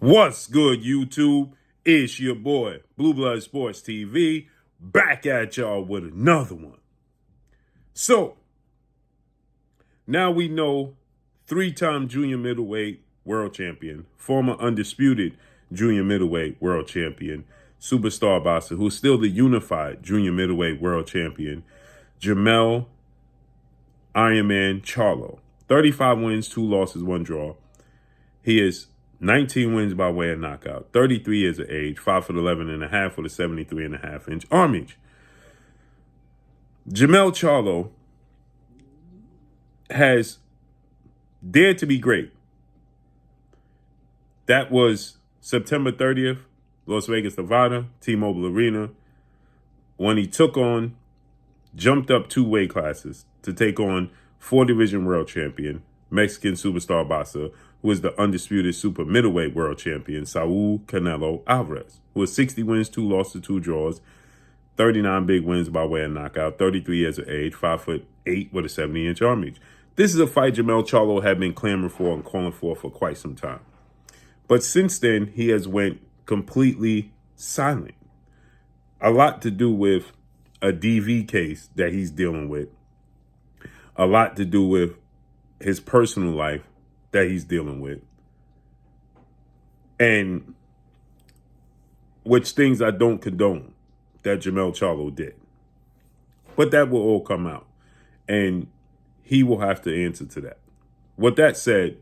What's good, YouTube? It's your boy, Blue Blood Sports TV, back at y'all with another one. So, now we know three-time junior middleweight world champion, former undisputed junior middleweight world champion, superstar boxer, who's still the unified junior middleweight world champion, Jermell Charlo. 35 wins, 2 losses, 1 draw. He is 19 wins by way of knockout, 33 years of age, 5'11 and a half with a 73 and a half inch arm reach. Jermell Charlo has dared to be great. That was September 30th, Las Vegas, Nevada, T-Mobile Arena, when he jumped up 2 weight classes to take on 4-division world champion, Mexican superstar boxer, who is the undisputed super middleweight world champion, Canelo Álvarez, who has 60 wins, 2 losses, 2 draws, 39 big wins by way of knockout, 33 years of age, 5'8" with a 70-inch arm reach. This is a fight Jermell Charlo had been clamoring for and calling for quite some time. But since then, he has went completely silent. A lot to do with a DV case that he's dealing with. A lot to do with his personal life that he's dealing with. And which things I don't condone that Jermell Charlo did. But that will all come out. And he will have to answer to that. With that said,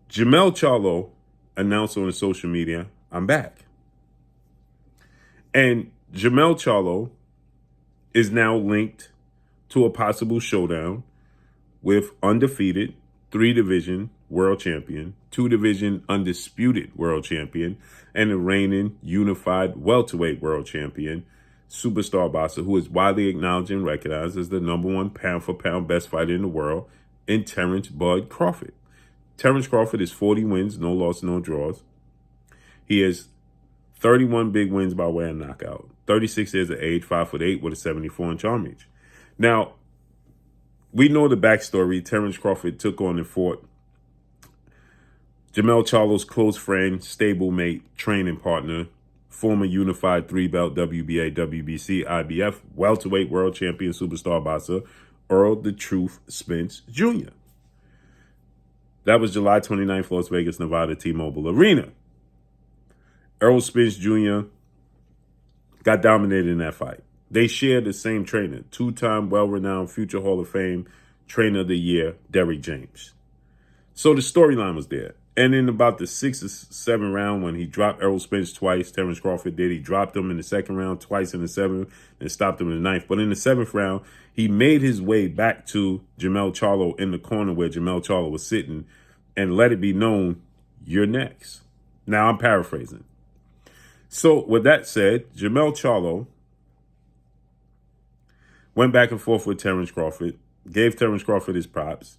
Jermell Charlo announced on his social media, I'm back. And Jermell Charlo is now linked to a possible showdown with undefeated 3-division world champion, 2-division undisputed world champion, and the reigning unified welterweight world champion, superstar boxer who is widely acknowledged and recognized as the #1 pound-for-pound best fighter in the world, in Terence "Bud" Crawford. Terence Crawford is 40 wins, no losses, no draws. He has 31 big wins by way of knockout, 36 years of age, 5'8" with a 74-inch arm reach. Now, we know the backstory. Terence Crawford took on and fought Jermell Charlo's close friend, stablemate, training partner, former unified 3-belt WBA, WBC, IBF, welterweight world champion, superstar boxer, Earl the Truth Spence Jr. That was July 29th, Las Vegas, Nevada, T-Mobile Arena. Earl Spence Jr. got dominated in that fight. They shared the same trainer, 2-time well-renowned future Hall of Fame trainer of the year, Derrick James. So the storyline was there. And in about the 6th or 7th round, when he dropped Errol Spence twice, Terence Crawford did. He dropped him in the 2nd round, twice in the 7th, and stopped him in the 9th. But in the 7th round, he made his way back to Jermell Charlo in the corner where Jermell Charlo was sitting and let it be known, you're next. Now, I'm paraphrasing. So with that said, Jermell Charlo went back and forth with Terence Crawford, gave Terence Crawford his props,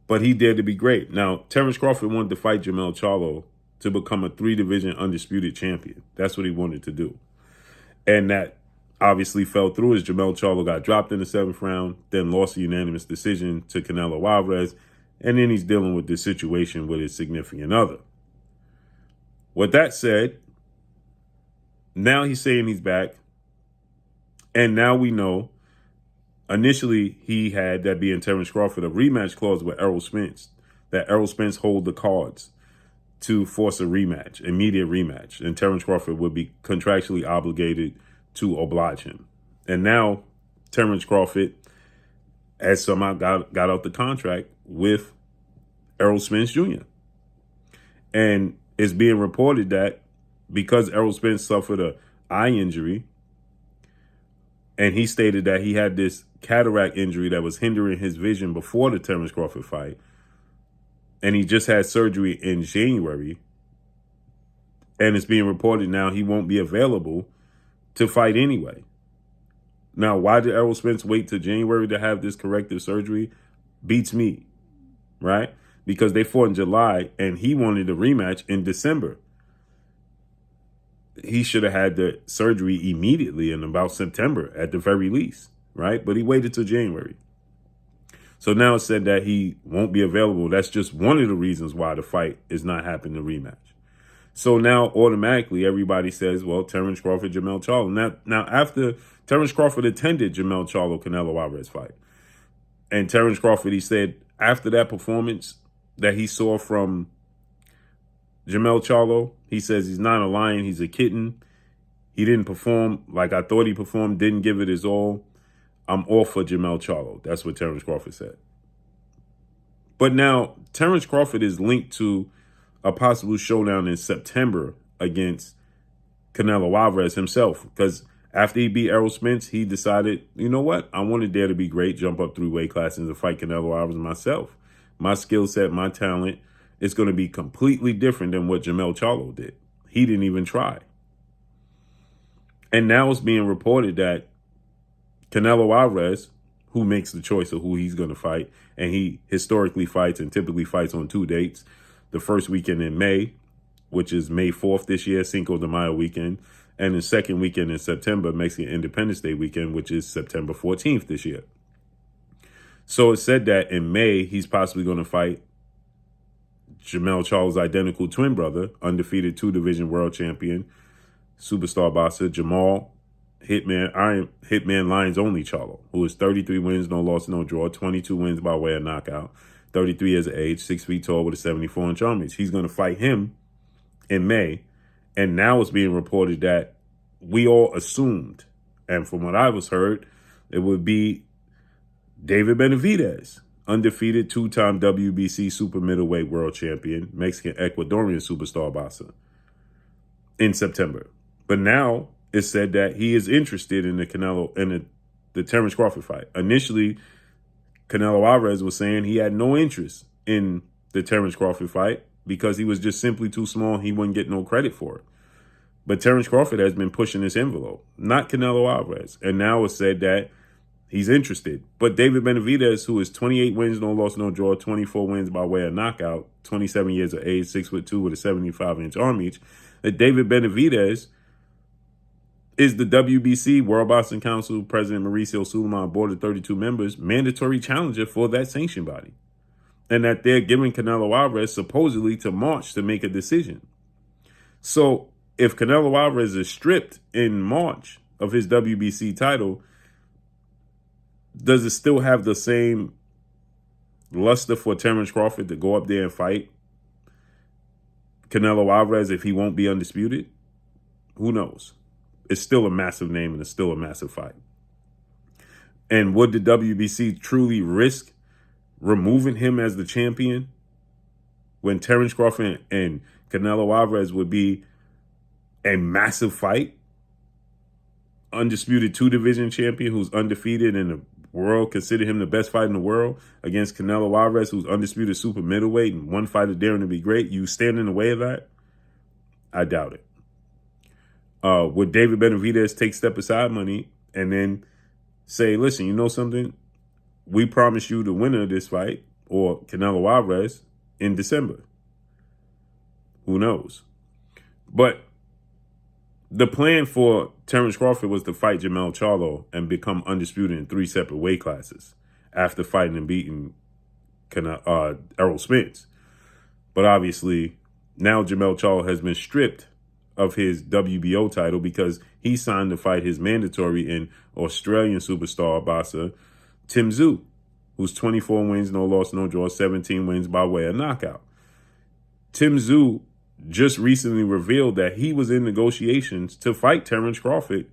but he dared to be great. Now, Terence Crawford wanted to fight Jermell Charlo to become a 3-division undisputed champion. That's what he wanted to do. And that obviously fell through as Jermell Charlo got dropped in the 7th round, then lost a unanimous decision to Canelo Álvarez, and then he's dealing with this situation with his significant other. With that said, now he's saying he's back, and now we know. Initially, he had, that being Terence Crawford, a rematch clause with Errol Spence, that Errol Spence hold the cards to force a rematch, immediate rematch, and Terence Crawford would be contractually obligated to oblige him. And now Terence Crawford has somehow got out the contract with Errol Spence Jr. And it's being reported that because Errol Spence suffered an eye injury, and he stated that he had this cataract injury that was hindering his vision before the Terence Crawford fight, and he just had surgery in January, and it's being reported now he won't be available to fight anyway. Now, why did Errol Spence wait till January to have this corrective surgery? Beats me, right? Because they fought in July, and he wanted a rematch in December. He should have had the surgery immediately in about September at the very least, right? But he waited till January. So now it's said that he won't be available. That's just one of the reasons why the fight is not happening, the rematch. So now automatically everybody says, well, Terence Crawford, Jermell Charlo. Now after Terence Crawford attended Jermell Charlo Canelo Álvarez fight, and Terence Crawford, he said after that performance that he saw from Jermell Charlo, he says he's not a lion, he's a kitten. He didn't perform like I thought he performed, didn't give it his all. I'm all for Jermell Charlo. That's what Terence Crawford said. But now Terence Crawford is linked to a possible showdown in September against Canelo Álvarez himself. Because after he beat Errol Spence, he decided, you know what? I wanted Dare to Be Great, jump up 3 weight classes and fight Canelo Álvarez myself. My skill set, my talent, it's going to be completely different than what Jermell Charlo did. He didn't even try. And now it's being reported that Canelo Álvarez, who makes the choice of who he's going to fight, and he historically fights and typically fights on 2 dates, the first weekend in May, which is May 4th this year, Cinco de Mayo weekend, and the second weekend in September, Mexican Independence Day weekend, which is September 14th this year. So it said that in May, he's possibly going to fight Jermell Charlo's identical twin brother, undefeated 2-division world champion, superstar boxer Jermell Hitman Lions Only Charlo, who is 33 wins, no loss, no draw, 22 wins by way of knockout, 33 years of age, 6 feet tall with a 74-inch arm reach. He's going to fight him in May. And now it's being reported that we all assumed, and from what I was heard, it would be David Benavidez, undefeated 2-time WBC super middleweight world champion, Mexican Ecuadorian superstar boxer, in September. But now it's said that he is interested in the Canelo and the Terence Crawford fight. Initially, Canelo Álvarez was saying he had no interest in the Terence Crawford fight because he was just simply too small. He wouldn't get no credit for it. But Terence Crawford has been pushing this envelope, not Canelo Álvarez. And now it's said that he's interested. But David Benavidez, who is 28 wins, no loss, no draw, 24 wins by way of knockout, 27 years of age, 6'2" with a 75-inch arm reach, that David Benavidez is the WBC, World Boxing Council, President Mauricio Sulaiman, board of 32 members, mandatory challenger for that sanction body. And that they're giving Canelo Álvarez supposedly to March to make a decision. So if Canelo Álvarez is stripped in March of his WBC title, does it still have the same luster for Terence Crawford to go up there and fight Canelo Álvarez if he won't be undisputed? Who knows? It's still a massive name and it's still a massive fight. And would the WBC truly risk removing him as the champion when Terence Crawford and Canelo Álvarez would be a massive fight? Undisputed 2-division champion who's undefeated in the world, consider him the best fight in the world, against Canelo Álvarez, who's undisputed super middleweight and one fighter daring to be great. You stand in the way of that? I doubt it. Would David Benavidez take step aside money and then say, listen, you know something? We promise you the winner of this fight, or Canelo Álvarez, in December. Who knows? But the plan for Terence Crawford was to fight Jermell Charlo and become undisputed in 3 separate weight classes after fighting and beating Errol Spence. But obviously, now Jermell Charlo has been stripped of his WBO title because he signed to fight his mandatory in Australian superstar boxer Tim Tszyu, who's 24 wins, no loss, no draw, 17 wins by way of knockout. Tim Tszyu just recently revealed that he was in negotiations to fight Terence Crawford,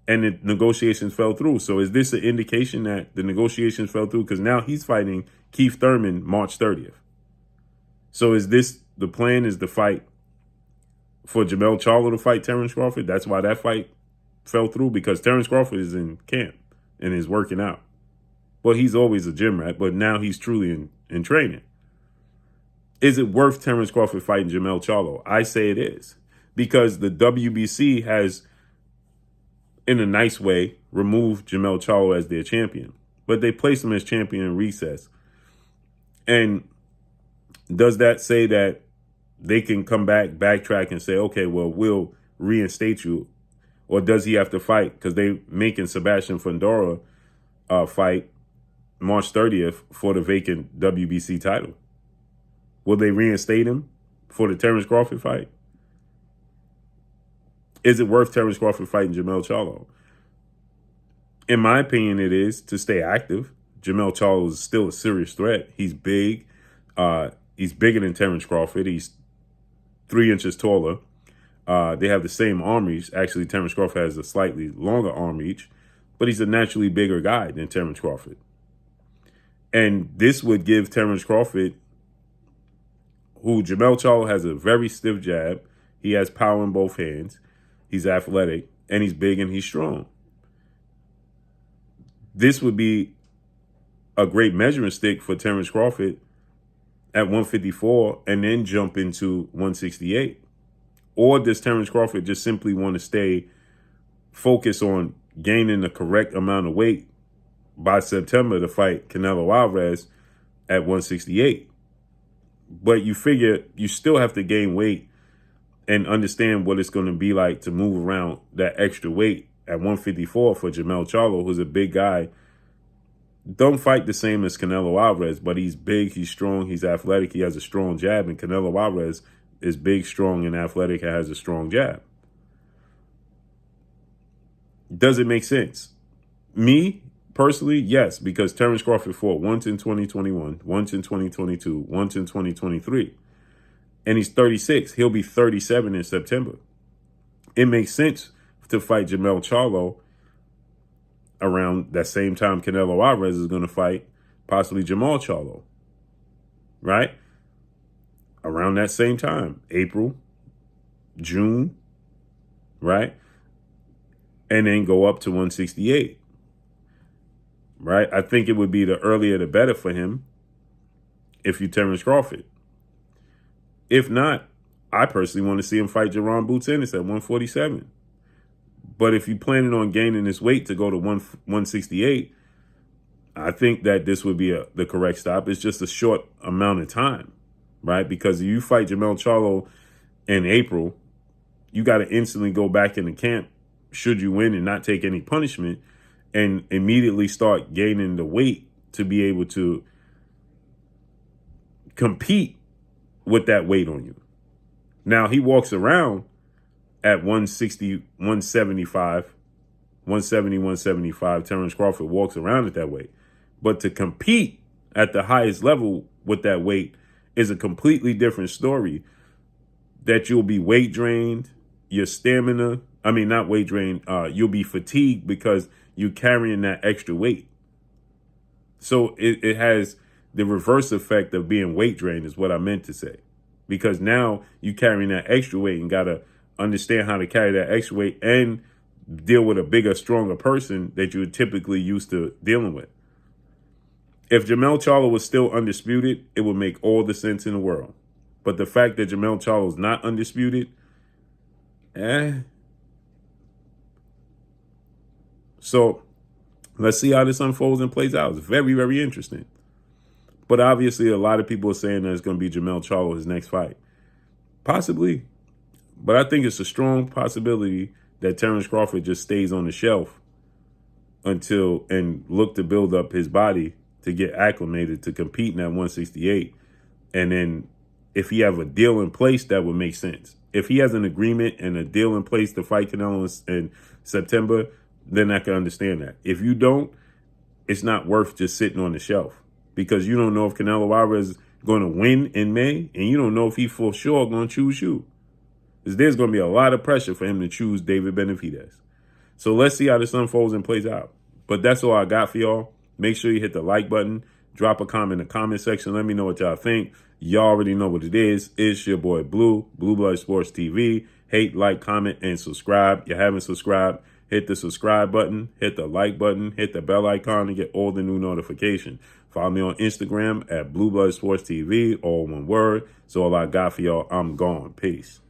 and the negotiations fell through. So is this an indication that the negotiations fell through? Because now he's fighting Keith Thurman March 30th. So is this the plan, is the fight for Jermell Charlo to fight Terence Crawford? That's why that fight fell through, because Terence Crawford is in camp and is working out. Well, he's always a gym rat, but now he's truly in training. Is it worth Terence Crawford fighting Jermell Charlo? I say it is, because the WBC has, in a nice way, removed Jermell Charlo as their champion, but they placed him as champion in recess. And does that say that they can come back, backtrack, and say, okay, well, we'll reinstate you? Or does he have to fight? Because they're making Sebastian Fundora fight March 30th for the vacant WBC title. Will they reinstate him for the Terence Crawford fight? Is it worth Terence Crawford fighting Jermell Charlo? In my opinion, it is, to stay active. Jermell Charlo is still a serious threat. He's big. He's bigger than Terence Crawford. He's 3 inches taller. They have the same arm reach. Actually, Terence Crawford has a slightly longer arm reach, but he's a naturally bigger guy than Terence Crawford. And this would give Terence Crawford, who Jermell Charlo has a very stiff jab. He has power in both hands. He's athletic, and he's big, and he's strong. This would be a great measuring stick for Terence Crawford at 154 and then jump into 168. Or does Terence Crawford just simply want to stay focused on gaining the correct amount of weight by September to fight Canelo Álvarez at 168? But you figure you still have to gain weight and understand what it's going to be like to move around that extra weight at 154 for Jermell Charlo, who's a big guy. Don't fight the same as Canelo Álvarez, but he's big, he's strong, he's athletic, he has a strong jab, and Canelo Álvarez is big, strong, and athletic and has a strong jab. Does it make sense? Me, personally, yes, because Terence Crawford fought once in 2021, once in 2022, once in 2023. And he's 36. He'll be 37 in September. It makes sense to fight Jermell Charlo around that same time Canelo Álvarez is going to fight possibly Jermell Charlo, right? Around that same time, April, June, right? And then go up to 168, right? I think it would be the earlier the better for him if you Terence Crawford. If not, I personally want to see him fight Jerron Boots Ennis at 147. But if you're planning on gaining this weight to go to 168, I think that this would be the correct stop. It's just a short amount of time, right? Because if you fight Jermell Charlo in April, you got to instantly go back into camp, should you win and not take any punishment, and immediately start gaining the weight to be able to compete with that weight on you. Now, he walks around at 160, 175, 170, 175. Terence Crawford walks around at that weight. But to compete at the highest level with that weight is a completely different story. That you'll be weight drained, your stamina, not weight drained, you'll be fatigued because you're carrying that extra weight. So it has the reverse effect of being weight drained is what I meant to say. Because now you're carrying that extra weight and got to understand how to carry that extra weight and deal with a bigger, stronger person that you're typically used to dealing with. If Jermell Charlo was still undisputed, it would make all the sense in the world. But the fact that Jermell Charlo is not undisputed, So let's see how this unfolds and plays out. It's very, very interesting. But obviously, a lot of people are saying that it's going to be Jermell Charlo his next fight. Possibly. But I think it's a strong possibility that Terence Crawford just stays on the shelf and look to build up his body to get acclimated to compete in that 168. And then if he have a deal in place, that would make sense. If he has an agreement and a deal in place to fight Canelo in September, then I can understand that. If you don't, it's not worth just sitting on the shelf because you don't know if Canelo Álvarez is going to win in May and you don't know if he for sure going to choose you. Because there's going to be a lot of pressure for him to choose David Benavidez. So let's see how this unfolds and plays out. But that's all I got for y'all. Make sure you hit the like button. Drop a comment in the comment section. Let me know what y'all think. Y'all already know what it is. It's your boy Blue Blood Sports TV. Hate, like, comment, and subscribe. If you haven't subscribed, hit the subscribe button, hit the like button, hit the bell icon to get all the new notifications. Follow me on Instagram at Blue Blood Sports TV, all one word. So all I got for y'all. I'm gone. Peace.